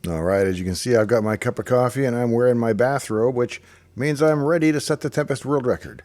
Alright, as you can see, I've got my cup of coffee and I'm wearing my bathrobe, which means I'm ready to set the Tempest world record.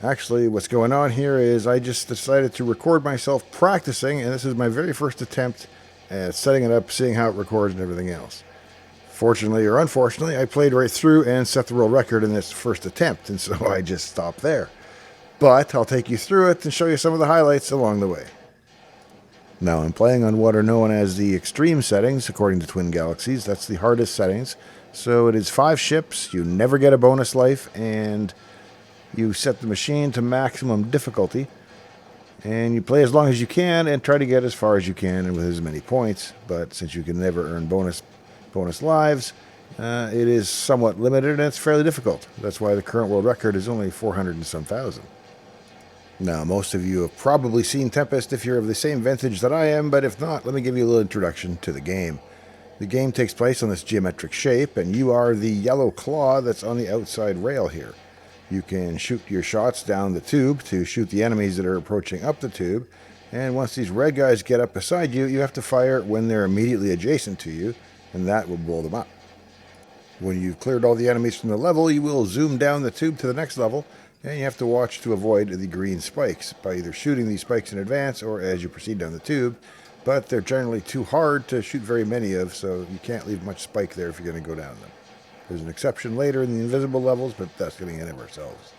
Actually, what's going on here is I just decided to record myself practicing, and this is my very first attempt at setting it up, seeing how it records and everything else. Fortunately or unfortunately, I played right through and set the world record in this first attempt, and so I just stopped there. But I'll take you through it and show you some of the highlights along the way. Now, I'm playing on what are known as the extreme settings, according to Twin Galaxies. That's the hardest settings. So it is 5 ships, you never get a bonus life, and you set the machine to maximum difficulty. And you play as long as you can and try to get as far as you can and with as many points. But since you can never earn bonus lives, it is somewhat limited and it's fairly difficult. That's why the current world record is only 400 and some thousand. Now, most of you have probably seen Tempest if you're of the same vintage that I am, but if not, let me give you a little introduction to the game. The game takes place on this geometric shape, and you are the yellow claw that's on the outside rail here. You can shoot your shots down the tube to shoot the enemies that are approaching up the tube, and once these red guys get up beside you, you have to fire when they're immediately adjacent to you, and that will blow them up. When you've cleared all the enemies from the level, you will zoom down the tube to the next level, and you have to watch to avoid the green spikes by either shooting these spikes in advance or as you proceed down the tube, but they're generally too hard to shoot very many of, so you can't leave much spike there if you're going to go down them. There's an exception later in the invisible levels, but that's getting ahead of ourselves.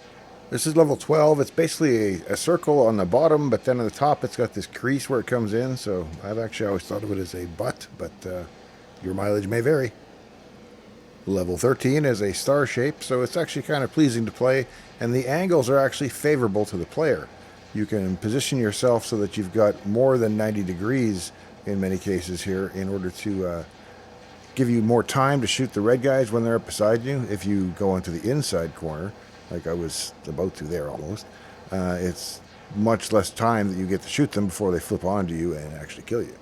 This is level 12. It's basically a circle on the bottom, but then on the top it's got this crease where it comes in, so I've actually always thought of it as a butt, but your mileage may vary. Level 13 is a star shape, so it's actually kind of pleasing to play, and the angles are actually favorable to the player. You can position yourself so that you've got more than 90 degrees in many cases here in order to give you more time to shoot the red guys when they're up beside you. If you go into the inside corner, like I was about to there almost, it's much less time that you get to shoot them before they flip onto you and actually kill you.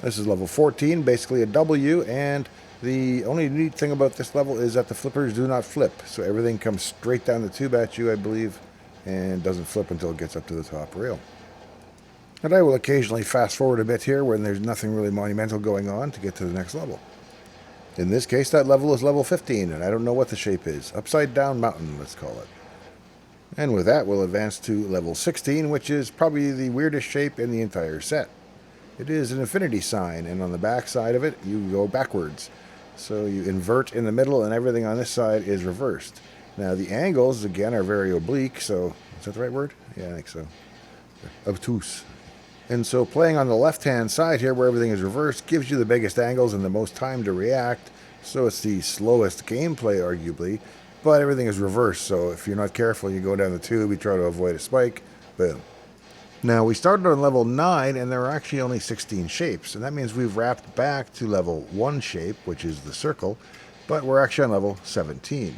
This is level 14, basically a W, and the only neat thing about this level is that the flippers do not flip, so everything comes straight down the tube at you, I believe, and doesn't flip until it gets up to the top rail. And I will occasionally fast forward a bit here when there's nothing really monumental going on to get to the next level. In this case, that level is level 15, and I don't know what the shape is. Upside down mountain, let's call it. And with that, we'll advance to level 16, which is probably the weirdest shape in the entire set. It is an infinity sign, and on the back side of it, you go backwards. So you invert in the middle, and everything on this side is reversed. Now, the angles, again, are very oblique, so... Is that the right word? Yeah, I think so. Obtuse. And so playing on the left-hand side here, where everything is reversed, gives you the biggest angles and the most time to react. So it's the slowest gameplay, arguably, but everything is reversed. So if you're not careful, you go down the tube, you try to avoid a spike, boom. Now, we started on level 9, and there are actually only 16 shapes, and that means we've wrapped back to level 1 shape, which is the circle, but we're actually on level 17.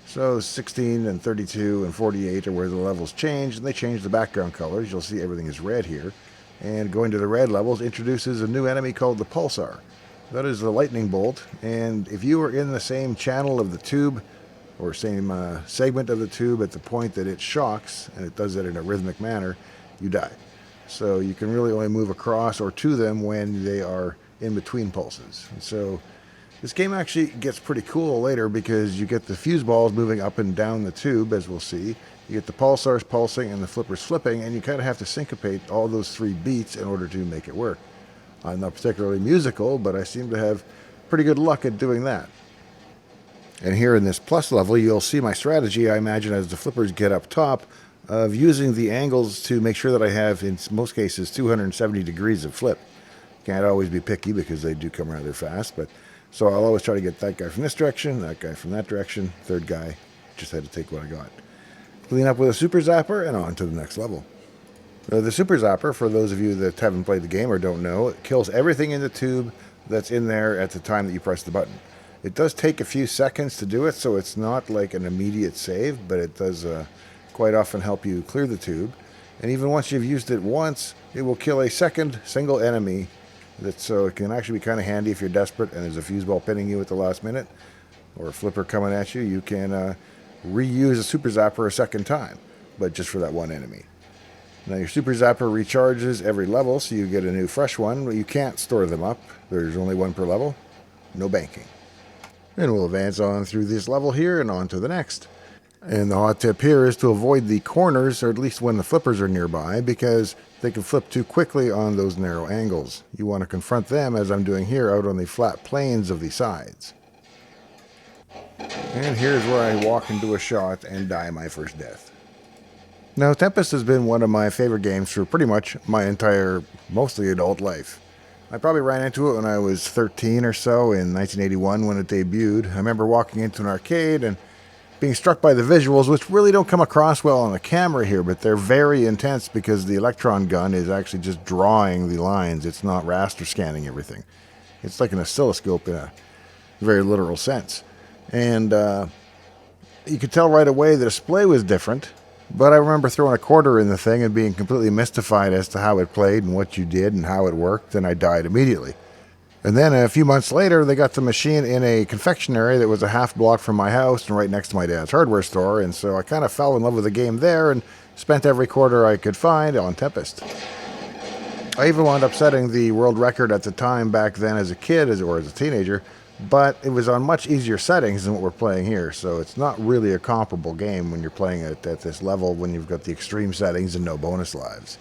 So 16 and 32 and 48 are where the levels change, and they change the background colors. You'll see everything is red here. And going to the red levels introduces a new enemy called the Pulsar. That is the lightning bolt, and if you are in the same channel of the tube, or same segment of the tube at the point that it shocks, and it does that in a rhythmic manner, you die. So you can really only move across or to them when they are in between pulses. And so this game actually gets pretty cool later because you get the fuse balls moving up and down the tube, as we'll see. You get the pulsars pulsing and the flippers flipping, and you kind of have to syncopate all those 3 beats in order to make it work. I'm not particularly musical, but I seem to have pretty good luck at doing that. And here in this plus level, you'll see my strategy, I imagine, as the flippers get up top, of using the angles to make sure that I have, in most cases, 270 degrees of flip. Can't always be picky because they do come rather fast, but so I'll always try to get that guy from this direction, that guy from that direction, third guy, just had to take what I got. Clean up with a super zapper and on to the next level. The super zapper, for those of you that haven't played the game or don't know, it kills everything in the tube that's in there at the time that you press the button. It does take a few seconds to do it, so it's not like an immediate save, but it does quite often help you clear the tube. And even once you've used it once, it will kill a second single enemy. So it can actually be kind of handy if you're desperate and there's a fuse ball pinning you at the last minute, or a flipper coming at you. You can reuse a super zapper a second time, but just for that one enemy. Now your super zapper recharges every level, so you get a new fresh one. You can't store them up. There's only one per level. no banking. And we'll advance on through this level here and on to the next. And the hot tip here is to avoid the corners, or at least when the flippers are nearby, because they can flip too quickly on those narrow angles. You want to confront them, as I'm doing here, out on the flat planes of the sides. And here's where I walk into a shot and die my first death. Now, Tempest has been one of my favorite games for pretty much my entire, mostly adult life. I probably ran into it when I was 13 or so in 1981 when it debuted. I remember walking into an arcade and being struck by the visuals, which really don't come across well on the camera here, but they're very intense because the electron gun is actually just drawing the lines. It's not raster scanning everything. It's like an oscilloscope in a very literal sense. And you could tell right away the display was different, but I remember throwing a quarter in the thing and being completely mystified as to how it played and what you did and how it worked, and I died immediately. And then a few months later, they got the machine in a confectionery that was a half block from my house and right next to my dad's hardware store, and so I kind of fell in love with the game there and spent every quarter I could find on Tempest. I even wound up setting the world record at the time back then as a kid, or as a teenager, but it was on much easier settings than what we're playing here, so it's not really a comparable game when you're playing it at this level when you've got the extreme settings and no bonus lives.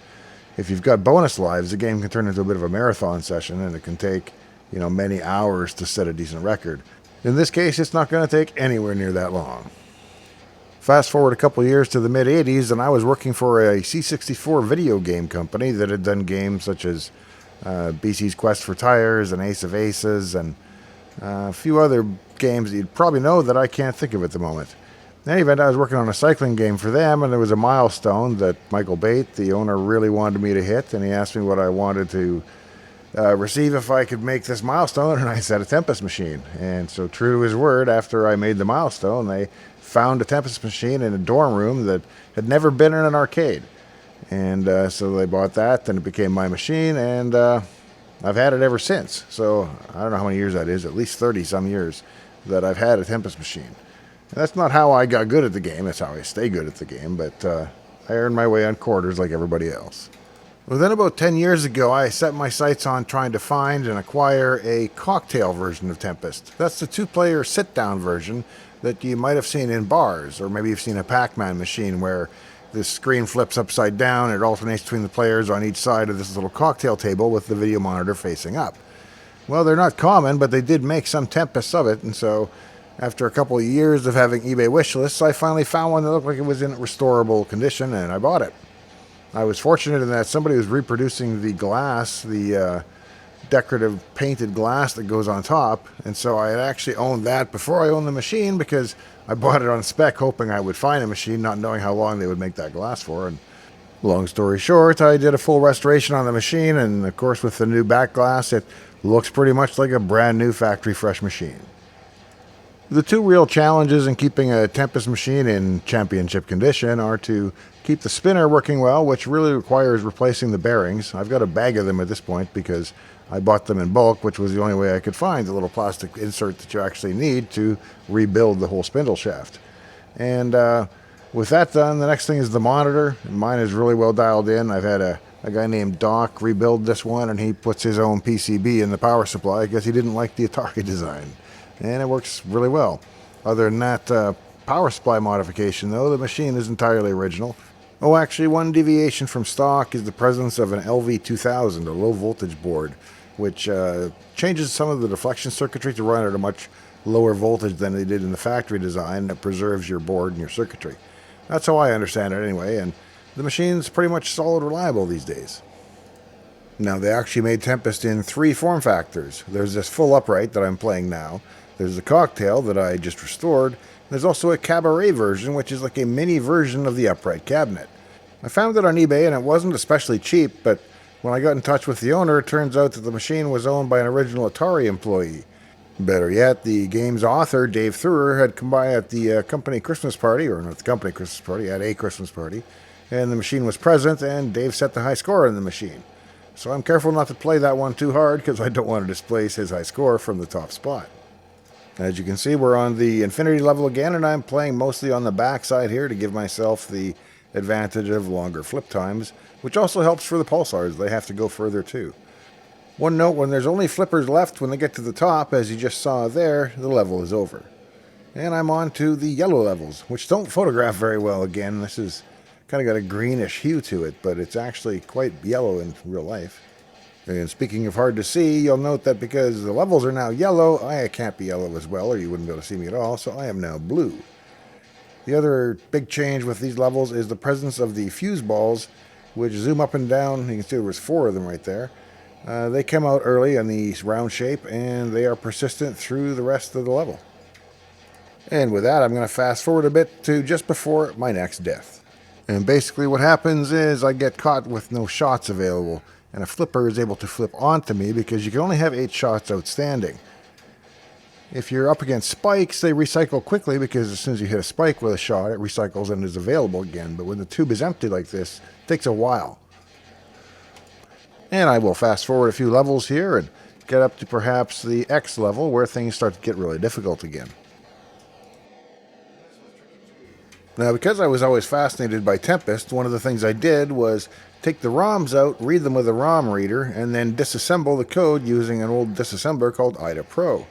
If you've got bonus lives, the game can turn into a bit of a marathon session, and it can take many hours to set a decent record. In this case, it's not going to take anywhere near that long. Fast forward a couple years to the mid-'80s, and I was working for a C64 video game company that had done games such as BC's Quest for Tires and Ace of Aces and a few other games that you'd probably know that I can't think of at the moment. In any event, I was working on a cycling game for them, and there was a milestone that Michael Bate, the owner, really wanted me to hit, and he asked me what I wanted to receive if I could make this milestone, and I said a Tempest machine. And so, true to his word, after I made the milestone, they found a Tempest machine in a dorm room that had never been in an arcade. And so they bought that, then it became my machine, and I've had it ever since. So I don't know how many years that is, at least 30-some years that I've had a Tempest machine. And that's not how I got good at the game, that's how I stay good at the game, but I earned my way on quarters like everybody else. Well, then about 10 years ago, I set my sights on trying to find and acquire a cocktail version of Tempest. That's the two-player sit-down version that you might have seen in bars, or maybe you've seen a Pac-Man machine where the screen flips upside down, it alternates between the players on each side of this little cocktail table with the video monitor facing up. Well, they're not common, but they did make some Tempests of it, and so after a couple of years of having eBay wish lists, I finally found one that looked like it was in restorable condition, and I bought it. I was fortunate in that somebody was reproducing the glass, the decorative painted glass that goes on top, and so I had actually owned that before I owned the machine because I bought it on spec hoping I would find a machine, not knowing how long they would make that glass for. And long story short, I did a full restoration on the machine, and of course with the new back glass, it looks pretty much like a brand new factory fresh machine. The two real challenges in keeping a Tempest machine in championship condition are to keep the spinner working well, which really requires replacing the bearings. I've got a bag of them at this point because I bought them in bulk, which was the only way I could find the little plastic insert that you actually need to rebuild the whole spindle shaft. And with that done, the next thing is the monitor. Mine is really well dialed in. I've had a guy named Doc rebuild this one, and he puts his own PCB in the power supply because he didn't like the Atari design. And it works really well. Other than that power supply modification, though, the machine is entirely original. Oh, actually, one deviation from stock is the presence of an LV2000, a low-voltage board, which changes some of the deflection circuitry to run at a much lower voltage than they did in the factory design that preserves your board and your circuitry. That's how I understand it anyway, and the machine's pretty much solid reliable these days. Now, they actually made Tempest in 3 form factors. There's this full upright that I'm playing now. There's the cocktail that I just restored. There's also a cabaret version, which is like a mini version of the upright cabinet. I found it on eBay, and it wasn't especially cheap, but when I got in touch with the owner, it turns out that the machine was owned by an original Atari employee. Better yet, the game's author, Dave Thurer, had come by at the company Christmas party, or not the company Christmas party, at a Christmas party, and the machine was present, and Dave set the high score on the machine. So I'm careful not to play that one too hard, because I don't want to displace his high score from the top spot. As you can see, we're on the infinity level again, and I'm playing mostly on the back side here to give myself the advantage of longer flip times, which also helps for the pulsars. They have to go further too. One note, when there's only flippers left when they get to the top, as you just saw there, the level is over. And I'm on to the yellow levels, which don't photograph very well again. This is kind of got a greenish hue to it, but it's actually quite yellow in real life. And speaking of hard to see, you'll note that because the levels are now yellow, I can't be yellow as well, or you wouldn't be able to see me at all, so I am now blue. The other big change with these levels is the presence of the fuse balls, which zoom up and down. You can see there was 4 of them right there. They come out early in the round shape, and they are persistent through the rest of the level. And with that, I'm going to fast forward a bit to just before my next death. And basically what happens is I get caught with no shots available, and a flipper is able to flip onto me because you can only have 8 shots outstanding. If you're up against spikes, they recycle quickly because as soon as you hit a spike with a shot, it recycles and is available again. But when the tube is empty like this, it takes a while. And I will fast forward a few levels here and get up to perhaps the X level where things start to get really difficult again. Now, because I was always fascinated by Tempest, one of the things I did was take the ROMs out, read them with a ROM reader, and then disassemble the code using an old disassembler called IDA Pro.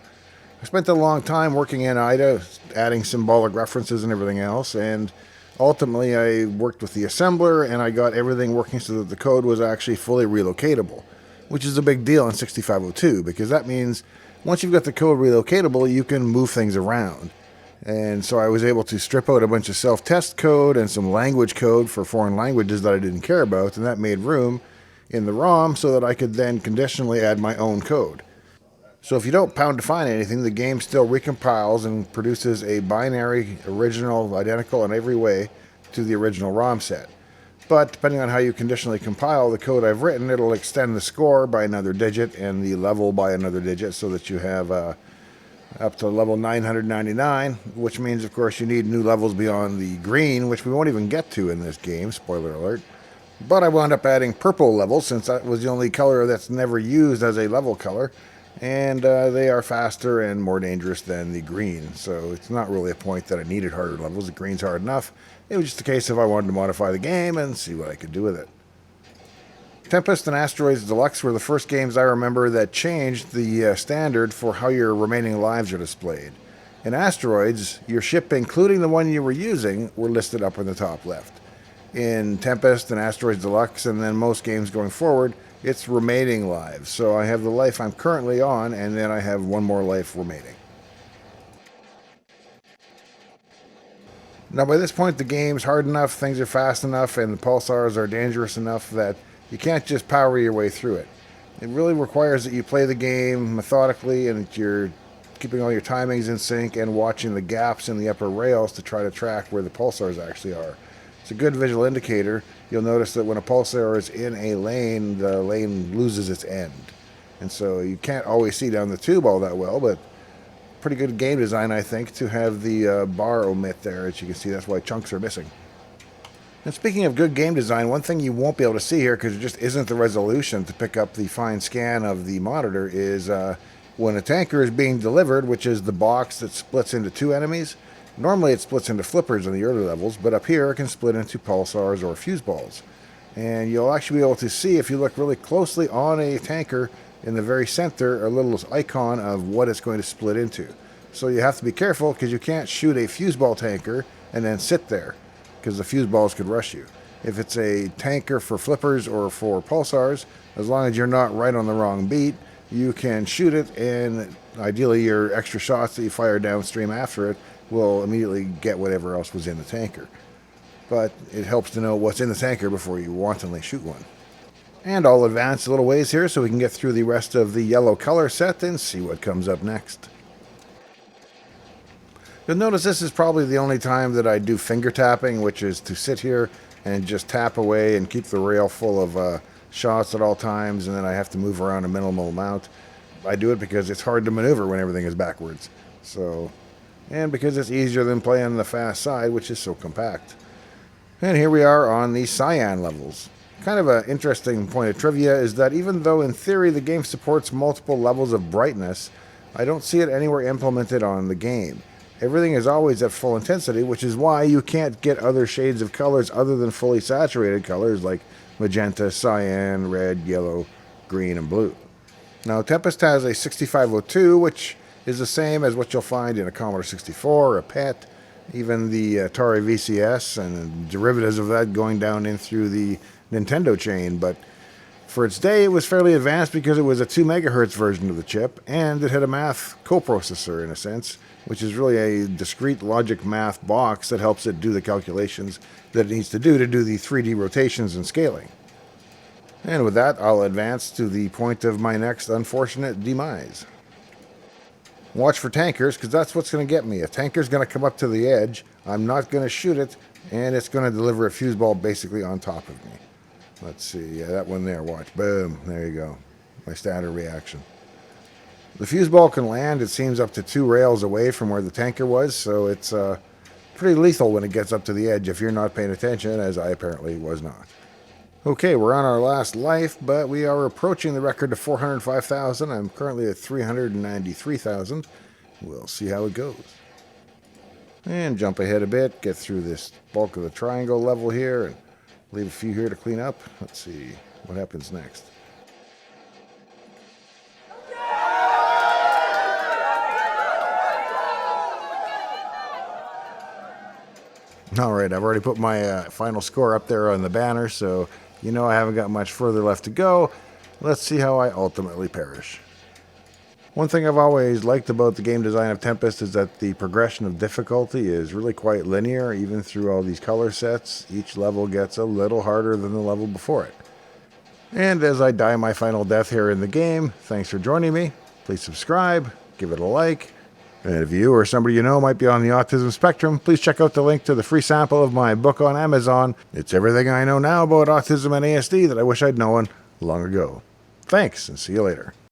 I spent a long time working in IDA, adding symbolic references and everything else, and ultimately I worked with the assembler and I got everything working so that the code was actually fully relocatable, which is a big deal in 6502 because that means once you've got the code relocatable, you can move things around. And so I was able to strip out a bunch of self-test code and some language code for foreign languages that I didn't care about, and that made room in the ROM so that I could then conditionally add my own code. So if you don't pound define anything, the game still recompiles and produces a binary, original, identical in every way to the original ROM set. But depending on how you conditionally compile the code I've written, it'll extend the score by another digit and the level by another digit so that you have up to level 999, which means, of course, you need new levels beyond the green, which we won't even get to in this game, spoiler alert. But I wound up adding purple levels since that was the only color that's never used as a level color. And they are faster and more dangerous than the green, so it's not really a point that I needed harder levels. The green's hard enough. It was just a case of I wanted to modify the game and see what I could do with it. Tempest and Asteroids Deluxe were the first games I remember that changed the standard for how your remaining lives are displayed. In Asteroids, your ship, including the one you were using, were listed up in the top left. In Tempest and Asteroids Deluxe, and then most games going forward, it's remaining lives. So I have the life I'm currently on, and then I have one more life remaining. Now by this point the game's hard enough, things are fast enough, and the pulsars are dangerous enough that you can't just power your way through it. It really requires that you play the game methodically and that you're keeping all your timings in sync and watching the gaps in the upper rails to try to track where the pulsars actually are. It's a good visual indicator. You'll notice that when a pulsar is in a lane, the lane loses its end. And so you can't always see down the tube all that well, but pretty good game design, I think, to have the bar omit there. As you can see, that's why chunks are missing. And speaking of good game design, one thing you won't be able to see here, because it just isn't the resolution to pick up the fine scan of the monitor, is when a tanker is being delivered, which is the box that splits into 2 enemies. Normally it splits into flippers in the early levels, but up here it can split into pulsars or fuse balls. And you'll actually be able to see, if you look really closely on a tanker, in the very center, a little icon of what it's going to split into. So you have to be careful because you can't shoot a fuse ball tanker and then sit there, because the fuse balls could rush you. If it's a tanker for flippers or for pulsars, as long as you're not right on the wrong beat, you can shoot it, and ideally your extra shots that you fire downstream after it will immediately get whatever else was in the tanker. But it helps to know what's in the tanker before you wantonly shoot one. And I'll advance a little ways here so we can get through the rest of the yellow color set and see what comes up next. You'll notice this is probably the only time that I do finger tapping, which is to sit here and just tap away and keep the rail full of shots at all times, and then I have to move around a minimal amount. I do it because it's hard to maneuver when everything is backwards. And because it's easier than playing the fast side, which is so compact. And here we are on the cyan levels. Kind of an interesting point of trivia is that even though in theory the game supports multiple levels of brightness, I don't see it anywhere implemented on the game. Everything is always at full intensity, which is why you can't get other shades of colors other than fully saturated colors like magenta, cyan, red, yellow, green, and blue. Now, Tempest has a 6502, which is the same as what you'll find in a Commodore 64, a PET, even the Atari VCS, and derivatives of that going down in through the Nintendo chain. But for its day, it was fairly advanced because it was a 2 megahertz version of the chip, and it had a math coprocessor in a sense, which is really a discrete logic math box that helps it do the calculations that it needs to do the 3D rotations and scaling. And with that, I'll advance to the point of my next unfortunate demise. Watch for tankers, because that's what's going to get me. A tanker's going to come up to the edge, I'm not going to shoot it, and it's going to deliver a fuse ball basically on top of me. Let's see, yeah, that one there, watch. Boom, there you go. My standard reaction. The fuse ball can land, it seems, up to 2 rails away from where the tanker was, so it's pretty lethal when it gets up to the edge if you're not paying attention, as I apparently was not. Okay, we're on our last life, but we are approaching the record of 405,000. I'm currently at 393,000. We'll see how it goes. And jump ahead a bit, get through this bulk of the triangle level here, and leave a few here to clean up. Let's see what happens next. Alright, I've already put my final score up there on the banner, so you know I haven't got much further left to go. Let's see how I ultimately perish. One thing I've always liked about the game design of Tempest is that the progression of difficulty is really quite linear, even through all these color sets. Each level gets a little harder than the level before it. And as I die my final death here in the game, thanks for joining me. Please subscribe, give it a like. And if you or somebody you know might be on the autism spectrum, please check out the link to the free sample of my book on Amazon. It's everything I know now about autism and ASD that I wish I'd known long ago. Thanks, and see you later.